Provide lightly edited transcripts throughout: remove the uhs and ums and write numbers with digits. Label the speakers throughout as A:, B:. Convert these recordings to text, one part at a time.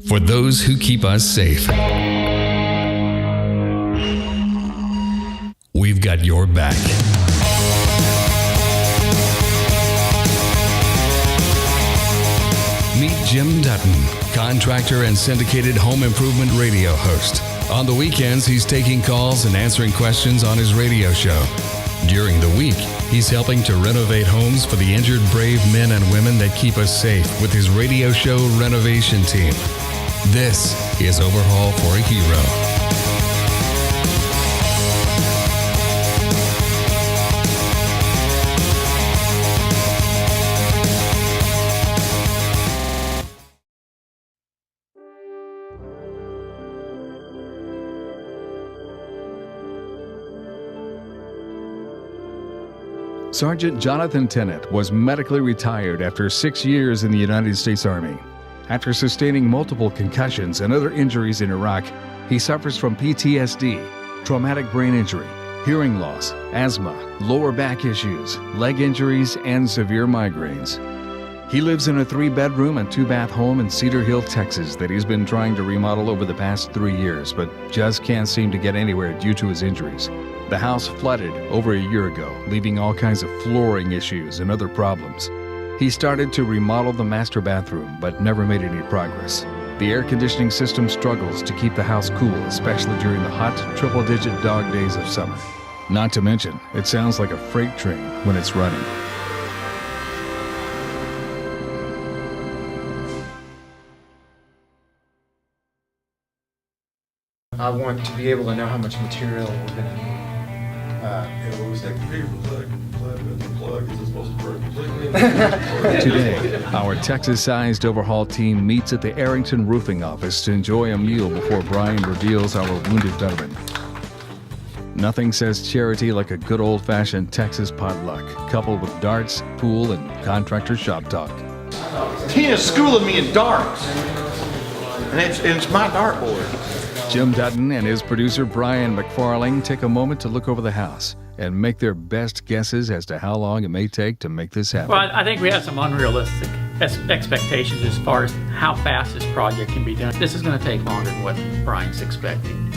A: for those who keep us safe. We've got your back. Meet Jim Dutton, contractor and syndicated home improvement radio host. On the weekends, he's taking calls and answering questions on his radio show. During the week, he's helping to renovate homes for the injured brave men and women that keep us safe with his radio show renovation team. This is Overhaul for a Hero.
B: Sergeant Jonathan Tennent was medically retired after 6 years in the United States Army. After sustaining multiple concussions and other injuries in Iraq, he suffers from PTSD, traumatic brain injury, hearing loss, asthma, lower back issues, leg injuries, and severe migraines. He lives in a 3-bedroom and 2-bath home in Cedar Hill, Texas that he's been trying to remodel over the past 3 years, but just can't seem to get anywhere due to his injuries. The house flooded over a year ago, leaving all kinds of flooring issues and other problems. He started to remodel the master bathroom, but never made any progress. The air conditioning system struggles to keep the house cool, especially during the hot, triple-digit dog days of summer. Not to mention, it sounds like a freight train when it's running.
C: I want to be able to know how much material we're going to need.
B: Today, our Texas-sized Overhaul team meets at the Arrington Roofing office to enjoy a meal before Brian reveals our wounded veteran. Nothing says charity like a good old-fashioned Texas potluck, coupled with darts, pool, and contractor shop talk.
D: Tina's schooling me in darts, and it's my dartboard.
B: Jim Dutton and his producer Brian McFarling take a moment to look over the house and make their best guesses as to how long it may take to make this happen.
E: Well, I think we have some unrealistic expectations as far as how fast this project can be done. This is going to take longer than what Brian's expecting.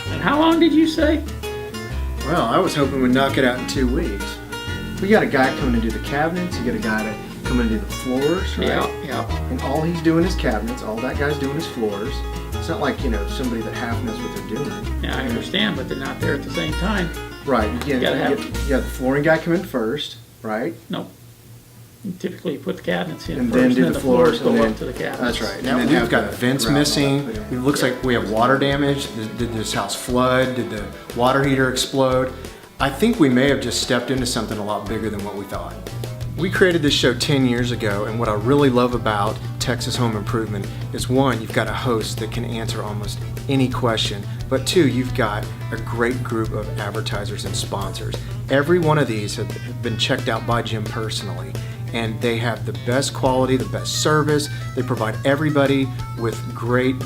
E: And how long did you say?
C: Well, I was hoping we'd knock it out in 2 weeks. We got a guy coming to do the cabinets, you got a guy to come in and do the floors, right?
E: Yeah.
C: And all he's doing is cabinets, all that guy's doing is floors. It's not like, somebody that half knows what they're doing.
E: Yeah, I understand, but they're not there at the same time.
C: Right, you got the flooring guy come in first, right?
E: No. Typically, you put the cabinets in
C: And
E: first,
C: then do
E: and
C: the
E: the floors
C: floors,
E: go
C: and
E: up to the cabinets.
C: That's right.
F: Now
C: And then
F: we've
C: have
F: got
C: the
F: vents
C: gravel
F: missing.
C: up, yeah.
F: It looks like we have water damage. Did this house flood? Did the water heater explode? I think we may have just stepped into something a lot bigger than what we thought. We created this show 10 years ago, and what I really love about Texas Home Improvement is, one, you've got a host that can answer almost any question, but two, you've got a great group of advertisers and sponsors. Every one of these have been checked out by Jim personally, and they have the best quality, the best service. They provide everybody with great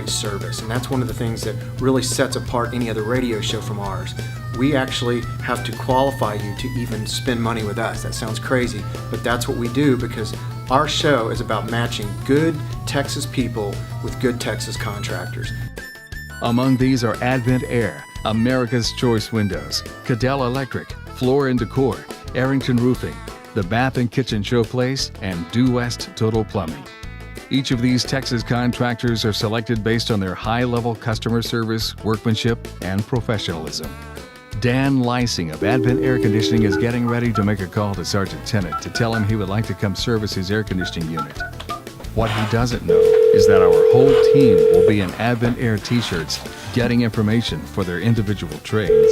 F: service, and that's one of the things that really sets apart any other radio show from ours. We actually have to qualify you to even spend money with us. That sounds crazy, but that's what we do because our show is about matching good Texas people with good Texas contractors.
B: Among these are Advent Air, America's Choice Windows, Cadell Electric, Floor and Decor, Arrington Roofing, the Bath and Kitchen Showplace, and Due West Total Plumbing. Each of these Texas contractors are selected based on their high-level customer service, workmanship, and professionalism. Dan Lysing of Advent Air Conditioning is getting ready to make a call to Sergeant Tennent to tell him he would like to come service his air conditioning unit. What he doesn't know is that our whole team will be in Advent Air t-shirts getting information for their individual trades.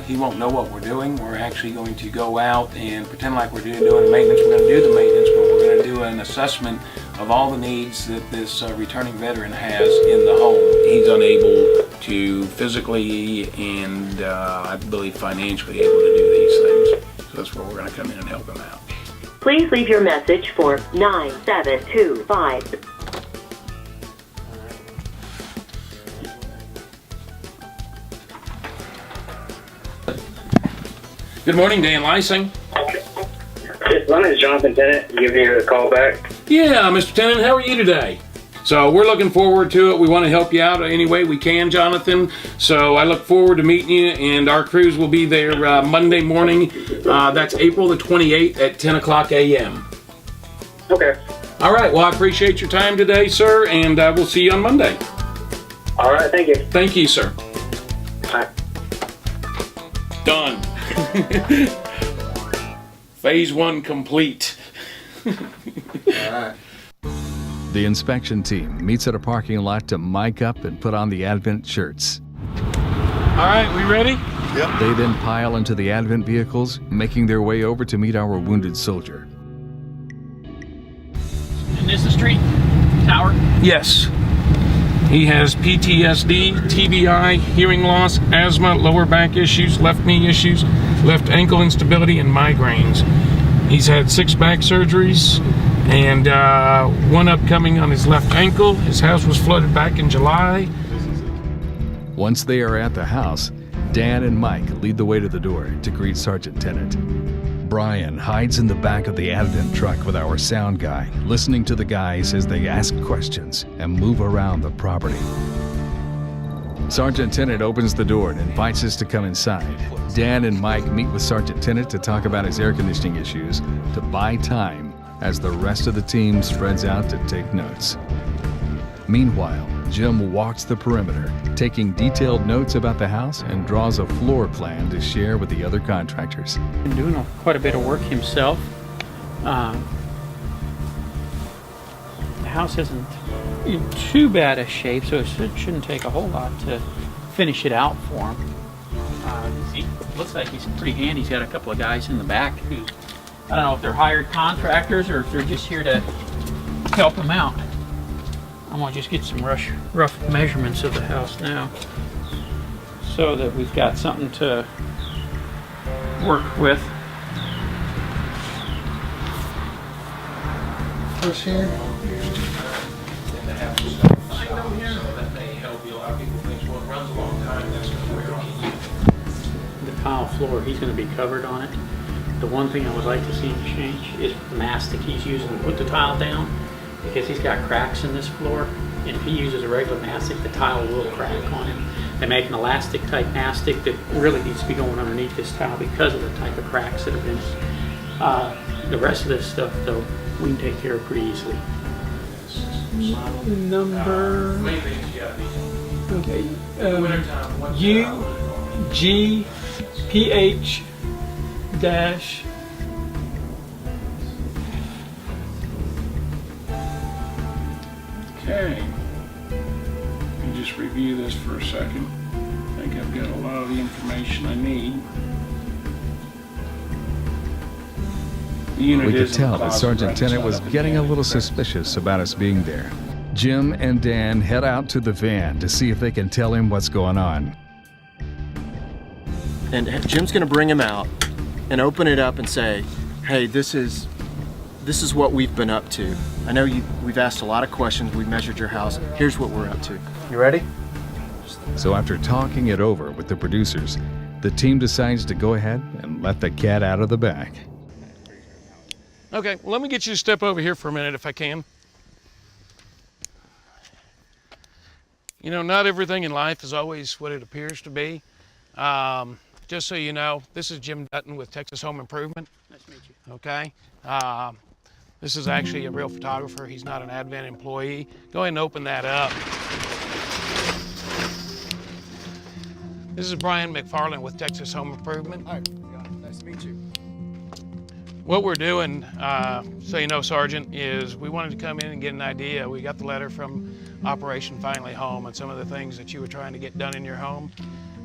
G: He won't know what we're doing. We're actually going to go out and pretend like we're doing the maintenance. We're going to do the maintenance, but we're going to do an assessment of all the needs that this returning veteran has in the home. He's unable to physically and I believe financially able to do these things. So that's where we're going to come in and help him out.
H: Please leave your message for 9725.
G: Good morning, Dan Lysing.
I: My name is Jonathan Tennent. Giving you a call back.
G: Yeah, Mr. Tennant, how are you today? So we're looking forward to it. We want to help you out any way we can, Jonathan. So I look forward to meeting you, and our crews will be there Monday morning. That's April the 28th at 10 o'clock a.m.
I: Okay.
G: All right. Well, I appreciate your time today, sir, and we'll see you on Monday.
I: All right. Thank you.
G: Thank you, sir.
I: Bye.
G: Done. Phase 1 complete.
F: All right.
B: The inspection team meets at a parking lot to mic up and put on the Advent shirts.
G: All right, we ready?
D: Yep.
B: They then pile into the Advent vehicles, making their way over to meet our wounded soldier.
E: And this is the street tower.
G: Yes. He has PTSD, TBI, hearing loss, asthma, lower back issues, left knee issues, left ankle instability, and migraines. He's had 6 back surgeries and 1 upcoming on his left ankle. His house was flooded back in July.
B: Once they are at the house, Dan and Mike lead the way to the door to greet Sergeant Tennent. Brian hides in the back of the Advent truck with our sound guy, listening to the guys as they ask questions and move around the property. Sergeant Tennent opens the door and invites us to come inside. Dan and Mike meet with Sergeant Tennent to talk about his air conditioning issues to buy time as the rest of the team spreads out to take notes. Meanwhile, Jim walks the perimeter, taking detailed notes about the house and draws a floor plan to share with the other contractors.
E: Been doing quite a bit of work himself. The house isn't in too bad a shape, so it shouldn't take a whole lot to finish it out for him. He looks like he's pretty handy. He's got a couple of guys in the back who, I don't know if they're hired contractors or if they're just here to help him out. I'm gonna just get some rough measurements of the house now so that we've got something to work with.
F: Push here.
E: The tile floor, he's going to be covered on it. The one thing I would like to see him change is the mastic he's using to put the tile down, because he's got cracks in this floor, and if he uses a regular mastic, the tile will crack on him. They make an elastic type mastic that really needs to be going underneath this tile because of the type of cracks that have been. The rest of this stuff, though, we can take care of pretty easily. Number. Okay. UGPH dash.
G: Okay. Let me just review this for a second. I think I've got a lot of the information I need.
B: We could tell that Sergeant Tennent was getting a little suspicious about us being there. Jim and Dan head out to the van to see if they can tell him what's going on.
F: And Jim's going to bring him out and open it up and say, hey, this is what we've been up to. I know we've asked a lot of questions. We've measured your house. Here's what we're up to. You ready?
B: So after talking it over with the producers, the team decides to go ahead and let the cat out of the bag.
G: Okay, well, let me get you to step over here for a minute if I can. You know, not everything in life is always what it appears to be. Just so you know, this is Jim Dutton with Texas Home Improvement.
E: Nice to meet you.
G: Okay. This is actually a real photographer. He's not an Advent employee. Go ahead and open that up. This is Brian McFarland with Texas Home Improvement.
F: Hi, nice to meet you.
G: What we're doing, so you know, Sergeant, is we wanted to come in and get an idea. We got the letter from Operation Finally Home and some of the things that you were trying to get done in your home.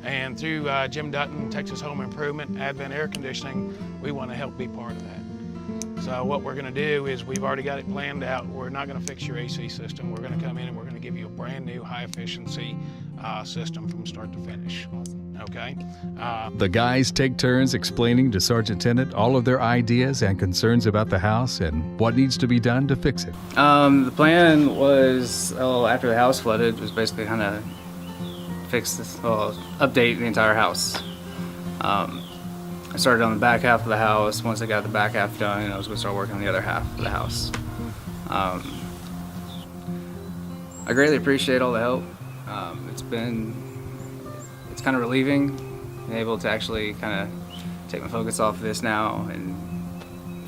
G: And through Jim Dutton, Texas Home Improvement, Advent Air Conditioning, we want to help be part of that. So what we're going to do is we've already got it planned out. We're not going to fix your AC system. We're going to come in and we're going to give you a brand new high efficiency system from start to finish. Okay?
B: The guys take turns explaining to Sergeant Tennent all of their ideas and concerns about the house and what needs to be done to fix it.
J: The plan was, after the house flooded, was basically kind of fix this, update the entire house. I started on the back half of the house. Once I got the back half done, I was going to start working on the other half of the house. I greatly appreciate all the help. It's kind of relieving, being able to actually kind of take my focus off of this now and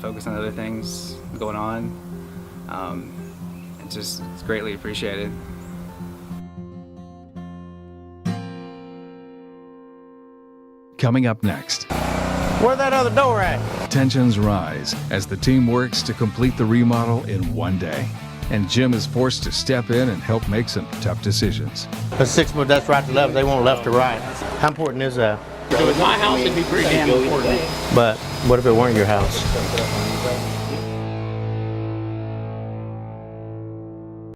J: focus on other things going on. It's greatly appreciated.
B: Coming up next,
K: Where's that other door at?
B: tensions rise as the team works to complete the remodel in one day. And Jim is forced to step in and help make some tough decisions.
K: The 6 foot, that's right to left. They want left to right. How important is that?
E: So with my house, it'd be pretty damn important.
K: But what if it weren't your house?